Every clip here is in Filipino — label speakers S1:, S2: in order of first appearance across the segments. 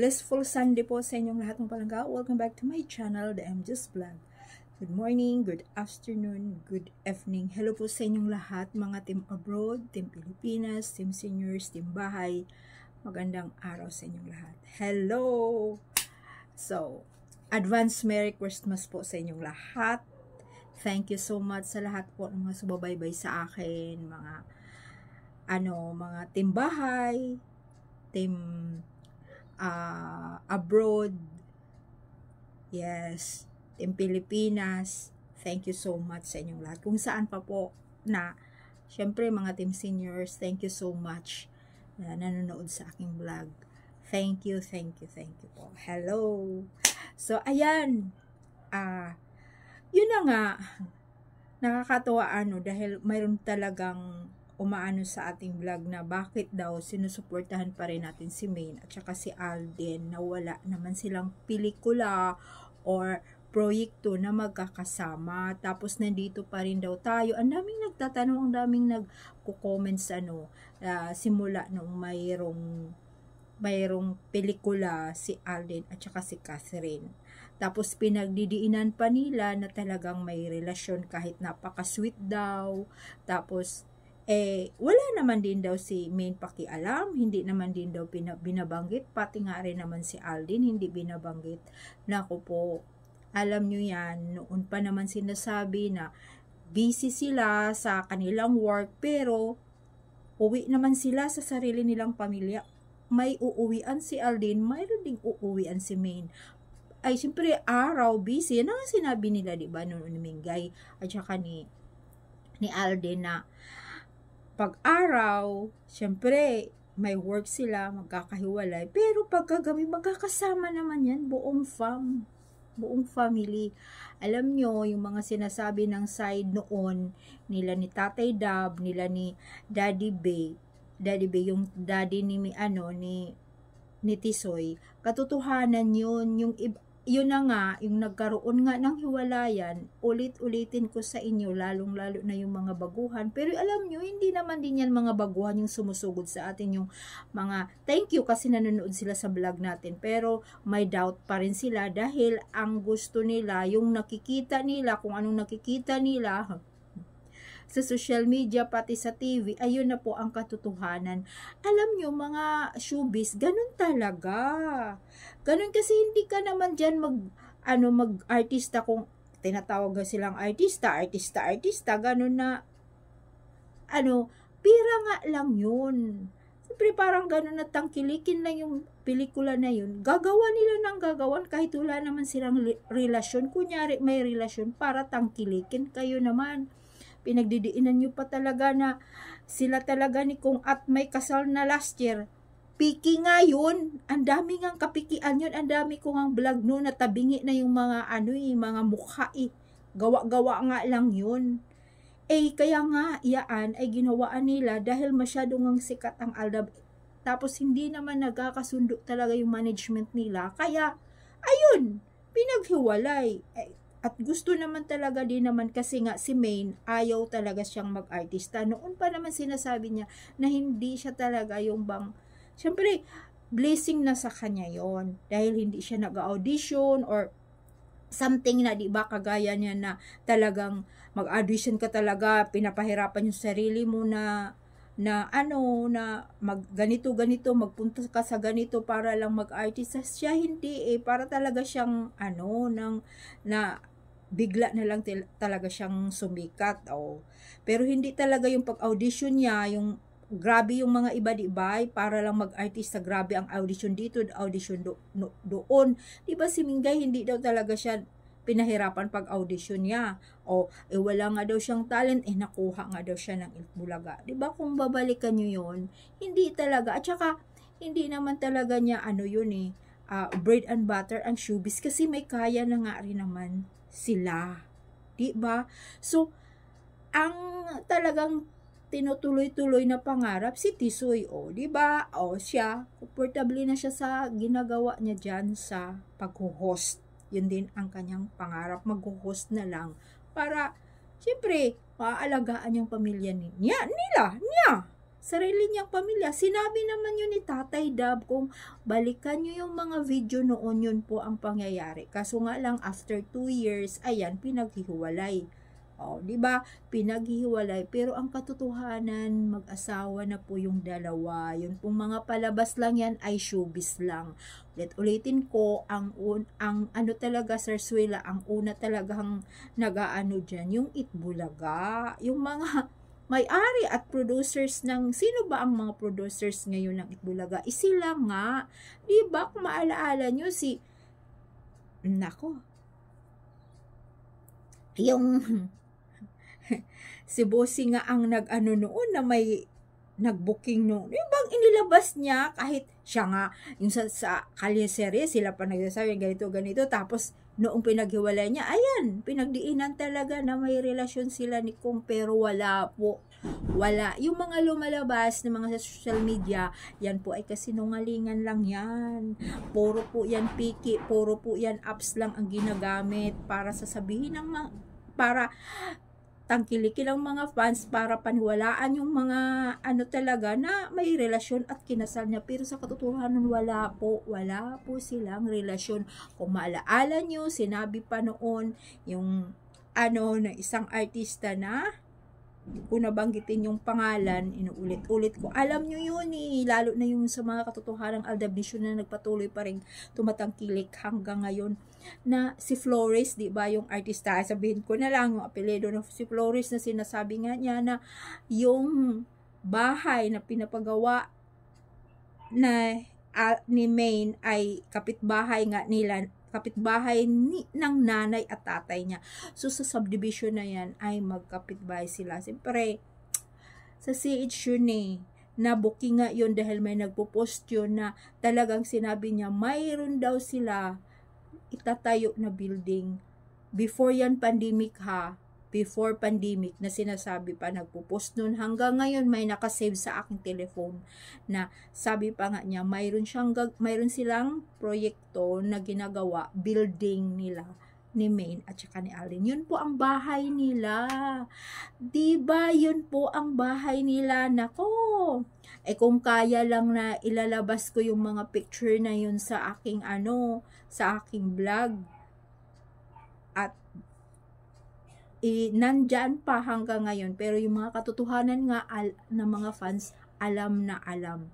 S1: Blissful Sunday po sa inyong lahat ng palangga. Welcome back to my channel, The MJ's Vlog. Good morning, good afternoon, good evening. Hello po sa inyong lahat, mga team abroad, team Pilipinas, team seniors, team bahay. Magandang araw sa inyong lahat. Hello! So, advance Merry Christmas po sa inyong lahat. Thank you so much sa lahat po ng mga subabaybay sa akin, mga team bahay, team abroad, yes, team Pilipinas. Thank you so much sa inyong lahat. Kung saan pa po na, syempre mga team seniors, thank you so much na nanonood sa aking vlog. Thank you po. Hello! So, ayan, yun na nga, nakakatawa dahil mayroon talagang umaano sa ating vlog na bakit daw sinusuportahan pa rin natin si Maine at saka si Alden na wala naman silang pelikula or proyekto na magkakasama, tapos nandito pa rin daw tayo. Ang daming nagtatanong, ang daming nagko-comments simula nung mayroong pelikula si Alden at saka si Catherine. Tapos pinagdidiinan pa nila na talagang may relasyon kahit napaka-sweet daw. Tapos wala naman din daw si Maine pakialam, hindi naman din daw binabanggit, pati nga rin naman si Alden hindi binabanggit. Naku po, alam nyo yan, noon pa naman sinasabi na busy sila sa kanilang work, pero uwi naman sila sa sarili nilang pamilya. May uuwian si Alden, mayroon ding uuwian si Maine. Ay, siyempre, araw, busy. Yan ang sinabi nila, diba, noon ni Mingay at saka ni Alden na pag-araw, siyempre, may work sila, magkakahiwalay. Pero pagkagabi, magkakasama naman yan, buong family. Alam nyo, yung mga sinasabi ng side noon, nila ni Tatay Dab, nila ni Daddy Bay, yung daddy ni Tisoy, katotohanan yun, yun na nga, yung nagkaroon nga ng hiwalayan, ulit-ulitin ko sa inyo, lalong-lalo na yung mga baguhan. Pero alam nyo, hindi naman din yan mga baguhan yung sumusugod sa atin, yung mga, thank you kasi nanonood sila sa vlog natin, pero may doubt pa rin sila dahil ang gusto nila, yung nakikita nila, kung anong nakikita nila sa social media, pati sa TV, ayun na po ang katotohanan. Alam nyo, mga showbiz, ganun talaga. Ganun kasi hindi ka naman dyan mag-artista kung tinatawag silang artista, ganun na, pira nga lang yun. Siyempre parang ganun na tangkilikin lang yung pelikula na yun. Gagawa nila ng gagawan kahit wala naman silang relasyon. Kunyari may relasyon para tangkilikin kayo naman. Pinagdidiinan nyo pa talaga na sila talaga ni Kung At may kasal na last year. Piki nga yun. Ang dami nga kapikian yun. Ang dami ko nga vlog noon na tabingi na yung mga mga mukha Gawa-gawa nga lang yun. Kaya nga iyaan ay ginawaan nila dahil masyadong ang sikat ang Aldab. Tapos hindi naman nagkakasundo talaga yung management nila. Kaya, ayun, pinaghiwalay. At gusto naman talaga din naman kasi nga si Maine, ayaw talaga siyang mag-artista. Noon pa naman sinasabi niya na hindi siya talaga yung siyempre, blessing na sa kanya yon dahil hindi siya nag-audition or something na, di ba, kagaya niya na talagang mag-audition ka talaga, pinapahirapan yung sarili mo na ganito, magpunta ka sa ganito para lang mag-artista. Siya hindi para talaga siyang bigla na lang talaga siyang sumikat. Pero hindi talaga yung pag-audition niya, yung grabe yung mga iba, diba, para lang mag-artista, grabe ang audition dito, audition doon. Diba si Mingay, hindi daw talaga siya pinahirapan pag-audition niya. Wala nga daw siyang talent, nakuha nga daw siya ng Itbulaga. Diba, kung babalikan nyo yun, hindi talaga, at saka, hindi naman talaga niya, bread and butter ang showbiz, kasi may kaya na nga rin naman sila. Diba? So, ang talagang tinutuloy-tuloy na pangarap si Tisoy, diba? Siya, komportable na siya sa ginagawa niya dyan sa pag-host. Yun din ang kanyang pangarap, mag-host na lang para, siyempre, maaalagaan yung pamilya niya. sarili niyang pamilya. Sinabi naman yun ni Tatay Dab, kung balikan nyo yung mga video noon, yun po ang pangyayari. Kaso nga lang, after 2 years, ayan, pinaghihiwalay. O, di ba? Pinaghihiwalay. Pero ang katotohanan, mag-asawa na po yung dalawa. Yun pong mga palabas lang yan ay showbiz lang. Ulitin ko, ang ano talaga, Sir Suela, ang una talagang nag-aano dyan, yung Itbulaga. Yung mga may-ari at producers ng, sino ba ang mga producers ngayon ng Itbulaga? Sila nga. Di ba? Kung maalaala nyo yung si Bossy nga ang nag-ano noon na may nag-booking noon. Yung bang inilabas niya kahit siya nga, yung sa kalyeserye, sila pa nagsasabi ganito, tapos noong pinaghiwalay niya, ayan, pinagdiinan talaga na may relasyon sila ni Kong, pero wala po. Wala. Yung mga lumalabas na mga sa social media, yan po ay kasinungalingan lang yan. Puro po yan piki, puro po yan apps lang ang ginagamit para sasabihin ng para tangkilikin ang mga fans, para paniwalaan yung mga ano talaga na may relasyon at kinasal niya. Pero sa katotohanan, wala po silang relasyon. Kung maalaala nyo, sinabi pa noon yung ano na isang artista na kung nabanggitin yung pangalan, inuulit-ulit ko. Alam nyo yun lalo na yung sa mga katotohanang aldabnisyon na nagpatuloy pa rin tumatangkilik hanggang ngayon, na si Flores, di ba, yung artista, sabihin ko na lang yung apelyido ng si Flores, na sinasabi nga niya na yung bahay na pinapagawa na ni Maine ay kapitbahay nga nila, kapitbahay ng nanay at tatay niya. So, sa subdivision na yan, ay magkapitbahay sila. Siyempre, sa CH yun na booking nga yun dahil may nagpo-post yun na talagang sinabi niya, mayroon daw sila itatayo na building. Before yan pandemic before pandemic na sinasabi pa, nagpo-post nun. Hanggang ngayon may nakasave sa aking telephone na sabi pa nga niya, mayroon silang proyekto na ginagawa, building nila ni Maine at saka ni Alden. Yun po ang bahay nila. Diba yun po ang bahay nila? Nako! Kung kaya lang na ilalabas ko yung mga picture na yun sa aking sa aking vlog, at nandyan pa hanggang ngayon, pero yung mga katotohanan nga ng mga fans, alam na alam.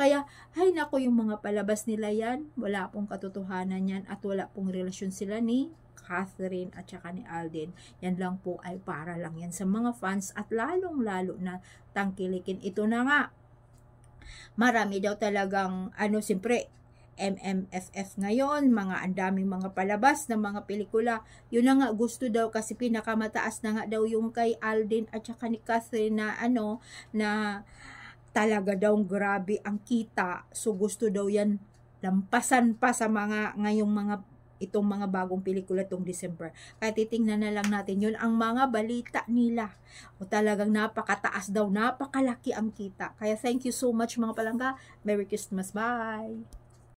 S1: Kaya, hay nako, yung mga palabas nila yan, wala pong katotohanan yan, at wala pong relasyon sila ni Catherine at saka ni Alden. Yan lang po ay para lang yan sa mga fans, at lalong-lalo na tangkilikin. Ito na nga, marami daw talagang, siyempre, MMFF ngayon, ang daming mga palabas ng mga pelikula. Yun na nga, gusto daw kasi pinakamataas na nga daw yung kay Alden at saka ni Catherine na na talaga daw grabe ang kita. So gusto daw yan lampasan pa sa itong mga bagong pelikula itong December. Kaya titingnan na lang natin yun, ang mga balita nila. O talagang napakataas daw, napakalaki ang kita. Kaya thank you so much mga palangga. Merry Christmas. Bye!